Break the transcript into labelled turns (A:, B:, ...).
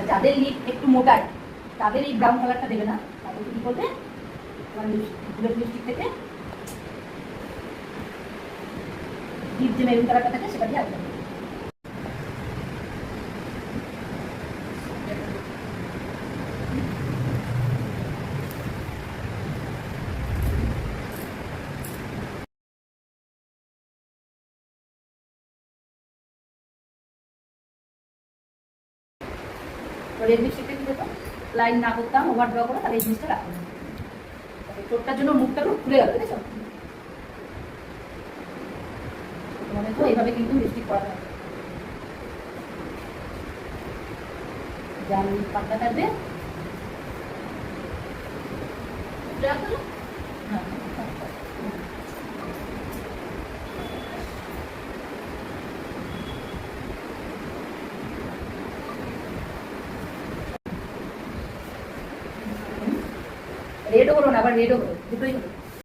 A: আচ্ছা, যাদের লিপ একটু মোটায় তাদের এই ব্রাউন কালারটা দেবে না, তাদেরকে কি করবে, বুলেট লিপস্টিক থেকে ডিপ যে মেরুন কালারটা থাকে সেটা দিয়ে আসবে। রেড লিপস্টিকটা কি দেখো লাইন না করতাম, ওভার ড্র করে তাহলে এই জিনিসটা রাখতাম। ঠোঁটটার জন্য মুখটা খুব খুলে গেল, দেখেছো? তোমাদের তো এইভাবে কিন্তু লিপস্টিক করা হয়, যেমন পাতলা থাকবে। রেডও হলো না, আবার রেডও হলো, দুটোই হলো।